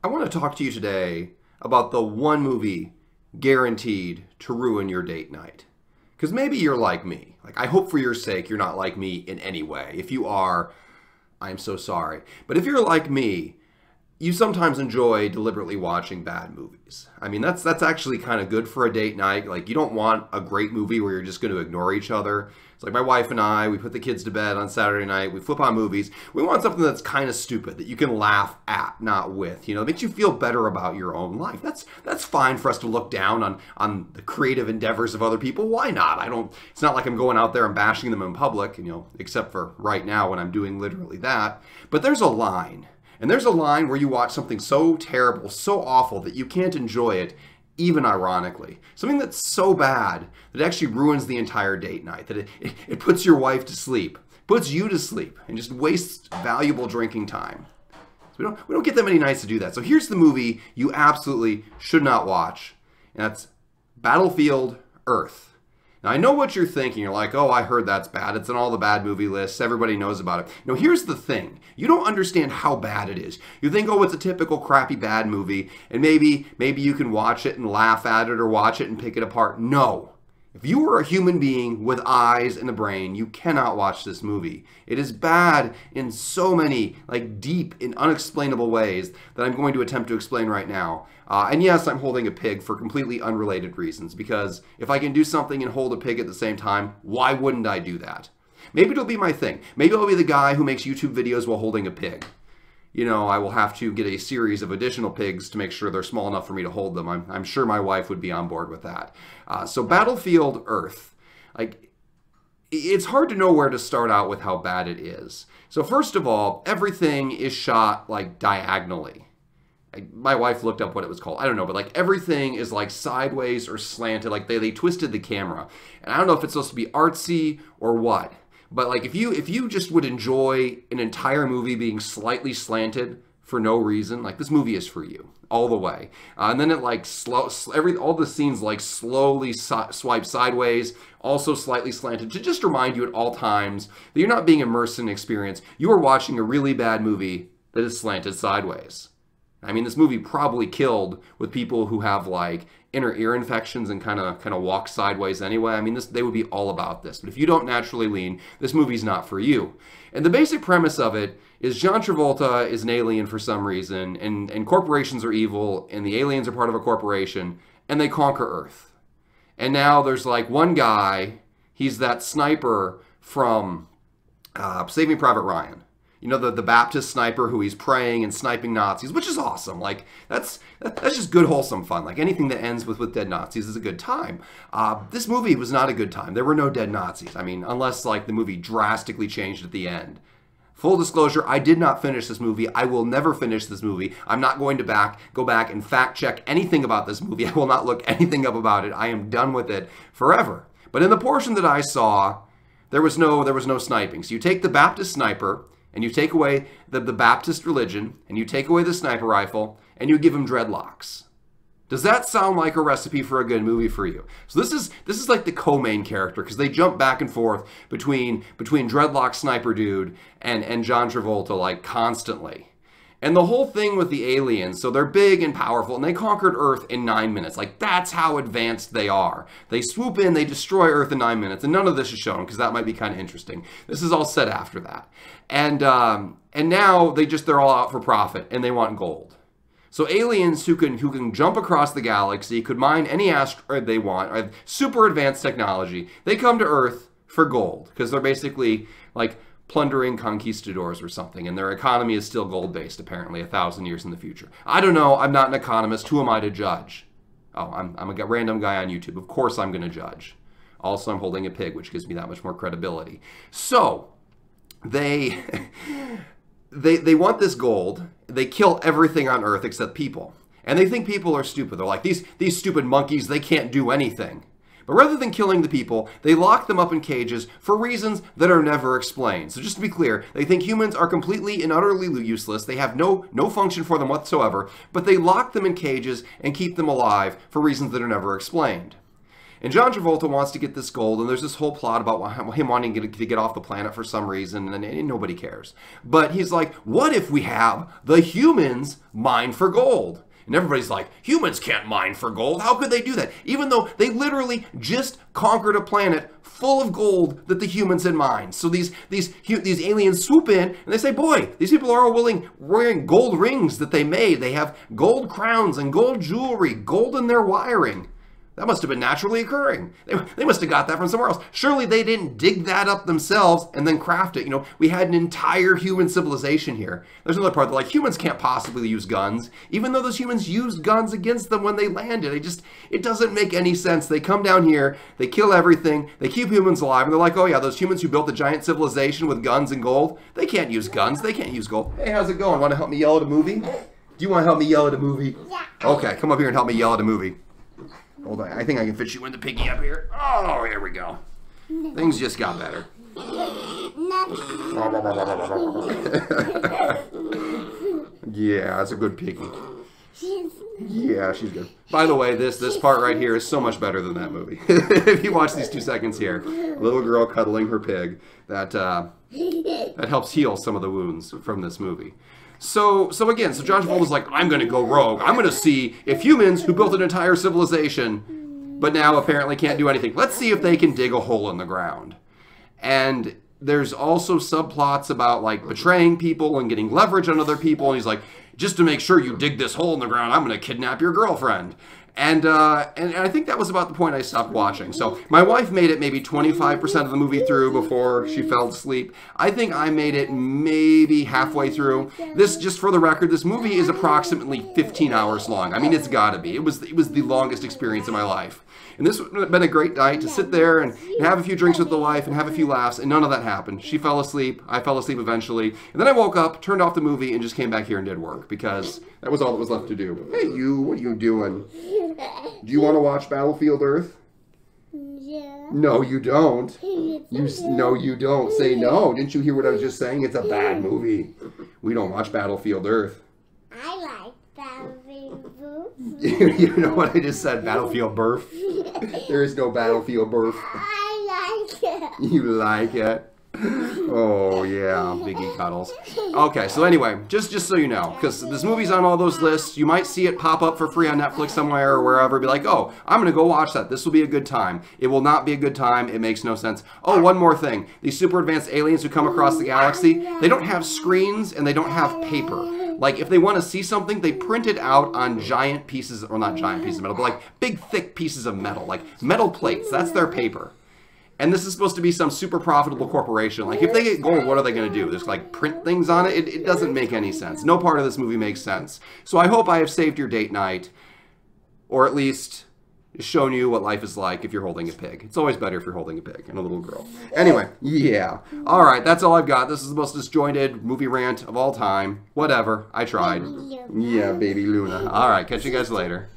I want to talk to you today about the one movie guaranteed to ruin your date night. Because maybe you're like me. Like, I hope for your sake you're not like me in any way. If you are, I'm so sorry. But if you're like me, you sometimes enjoy deliberately watching bad movies. I mean, that's actually kind of good for a date night. Like, you don't want a great movie where you're just going to ignore each other. It's like my wife and I, we put the kids to bed on Saturday night, we flip on movies. We want something that's kind of stupid, that you can laugh at, not with. You know, it makes you feel better about your own life. That's fine for us to look down on the creative endeavors of other people. Why not? It's not like I'm going out there and bashing them in public, you know, except for right now when I'm doing literally that. But there's a line. And there's a line where you watch something so terrible, so awful, that you can't enjoy it, even ironically. Something that's so bad that it actually ruins the entire date night, that it puts your wife to sleep, puts you to sleep, and just wastes valuable drinking time. So we don't get that many nights to do that. So here's the movie you absolutely should not watch, and that's Battlefield Earth. Now, I know what you're thinking. You're like, oh, I heard that's bad. It's in all the bad movie lists. Everybody knows about it. No, here's the thing. You don't understand how bad it is. You think, oh, it's a typical crappy bad movie, and maybe you can watch it and laugh at it or watch it and pick it apart. No. If you are a human being with eyes and a brain, you cannot watch this movie. It is bad in so many, like, deep and unexplainable ways that I'm going to attempt to explain right now. And yes, I'm holding a pig for completely unrelated reasons, because if I can do something and hold a pig at the same time, why wouldn't I do that? Maybe it'll be my thing. Maybe I'll be the guy who makes YouTube videos while holding a pig. You know, I will have to get a series of additional pigs to make sure they're small enough for me to hold them. I'm sure my wife would be on board with that. So Battlefield Earth, like, it's hard to know where to start out with how bad it is. So first of all, everything is shot like diagonally. My wife looked up what it was called. I don't know, but like everything is like sideways or slanted. Like they twisted the camera. And I don't know if it's supposed to be artsy or what. But like if you just would enjoy an entire movie being slightly slanted for no reason, like this movie is for you all the way. And then it like all the scenes like slowly swipe sideways, also slightly slanted, to just remind you at all times that you're not being immersed in an experience. You are watching a really bad movie that is slanted sideways. I mean, this movie probably killed with people who have like inner ear infections and kind of walk sideways anyway. I mean, they would be all about this. But if you don't naturally lean, this movie's not for you. And the basic premise of it is John Travolta is an alien for some reason, and corporations are evil, and the aliens are part of a corporation, and they conquer Earth. And now there's like one guy, he's that sniper from Saving Private Ryan. You know, the Baptist sniper who he's praying and sniping Nazis, which is awesome. Like, that's just good, wholesome fun. Like, anything that ends with dead Nazis is a good time. This movie was not a good time. There were no dead Nazis. I mean, unless, like, the movie drastically changed at the end. Full disclosure, I did not finish this movie. I will never finish this movie. I'm not going to go back and fact check anything about this movie. I will not look anything up about it. I am done with it forever. But in the portion that I saw, there was no sniping. So you take the Baptist sniper, and you take away the Baptist religion, and you take away the sniper rifle, and you give him dreadlocks. Does that sound like a recipe for a good movie for you? So this is like the co-main character, because they jump back and forth between dreadlock sniper dude and John Travolta like constantly. And the whole thing with the aliens, so they're big and powerful, and they conquered Earth in 9 minutes. Like, that's how advanced they are. They swoop in, they destroy Earth in 9 minutes, and none of this is shown, because that might be kind of interesting. This is all set after that. And now they're all out for profit, and they want gold. So aliens who can jump across the galaxy, could mine any asteroid they want, have super advanced technology, they come to Earth for gold, because they're basically, like, plundering conquistadors or something, and their economy is still gold-based, apparently, 1,000 years in the future. I don't know. I'm not an economist. Who am I to judge? Oh, I'm a random guy on YouTube. Of course I'm going to judge. Also, I'm holding a pig, which gives me that much more credibility. So, they want this gold. They kill everything on Earth except people. And they think people are stupid. They're like, these stupid monkeys, they can't do anything. But rather than killing the people, they lock them up in cages for reasons that are never explained. So just to be clear, they think humans are completely and utterly useless. They have no function for them whatsoever, but they lock them in cages and keep them alive for reasons that are never explained. And John Travolta wants to get this gold, and there's this whole plot about him wanting to get off the planet for some reason, and nobody cares. But he's like, what if we have the humans mine for gold? And everybody's like, humans can't mine for gold. How could they do that? Even though they literally just conquered a planet full of gold that the humans had mined. So these aliens swoop in and they say, boy, these people are all wearing gold rings that they made. They have gold crowns and gold jewelry, gold in their wiring. That must have been naturally occurring. They must have got that from somewhere else. Surely they didn't dig that up themselves and then craft it. You know, we had an entire human civilization here. There's another part that, like, humans can't possibly use guns, even though those humans used guns against them when they landed. It doesn't make any sense. They come down here, they kill everything, they keep humans alive, and they're like, oh yeah, those humans who built the giant civilization with guns and gold, they can't use guns, they can't use gold. Hey, how's it going? Want to help me yell at a movie? Do you want to help me yell at a movie? Yeah. Okay, come up here and help me yell at a movie. Hold on, I think I can fit you in the piggy up here. Oh, here we go. Things just got better. Yeah, that's a good piggy. Yeah, she's good. By the way, this part right here is so much better than that movie. If you watch these 2 seconds here, a little girl cuddling her pig, that helps heal some of the wounds from this movie. So again, John Travolta's like, I'm going to go rogue. I'm going to see if humans who built an entire civilization, but now apparently can't do anything. Let's see if they can dig a hole in the ground. And there's also subplots about, like, betraying people and getting leverage on other people. And he's like, just to make sure you dig this hole in the ground, I'm going to kidnap your girlfriend. And I think that was about the point I stopped watching. So my wife made it maybe 25% of the movie through before she fell asleep. I think I made it maybe halfway through. This, just for the record, this movie is approximately 15 hours long. I mean, it's got to be. It was the longest experience of my life. And this would have been a great night to sit there and have a few drinks with the wife and have a few laughs, and none of that happened. She fell asleep. I fell asleep eventually. And then I woke up, turned off the movie, and just came back here and did work, because that was all that was left to do. Hey, you, what are you doing? Do you want to watch Battlefield Earth? Yeah. No, you don't. No, you don't. Say no. Didn't you hear what I was just saying? It's a bad movie. We don't watch Battlefield Earth. I like Battlefield Birth. You know what I just said? Battlefield Birth? There is no Battlefield Birth. I like it. You like it? Oh, yeah, Biggie cuddles. Okay, so anyway, just so you know, because this movie's on all those lists, you might see it pop up for free on Netflix somewhere or wherever, be like, oh, I'm going to go watch that. This will be a good time. It will not be a good time. It makes no sense. Oh, one more thing. These super advanced aliens who come across the galaxy, they don't have screens and they don't have paper. Like, if they want to see something, they print it out on giant pieces, or not giant pieces of metal, but like big, thick pieces of metal, like metal plates. That's their paper. And this is supposed to be some super profitable corporation. Like, if they get gold, what are they going to do? Just, like, print things on it? It doesn't make any sense. No part of this movie makes sense. So I hope I have saved your date night, or at least shown you what life is like if you're holding a pig. It's always better if you're holding a pig and a little girl. Anyway, yeah. All right, that's all I've got. This is the most disjointed movie rant of all time. Whatever. I tried. Yeah, baby Luna. All right, catch you guys later.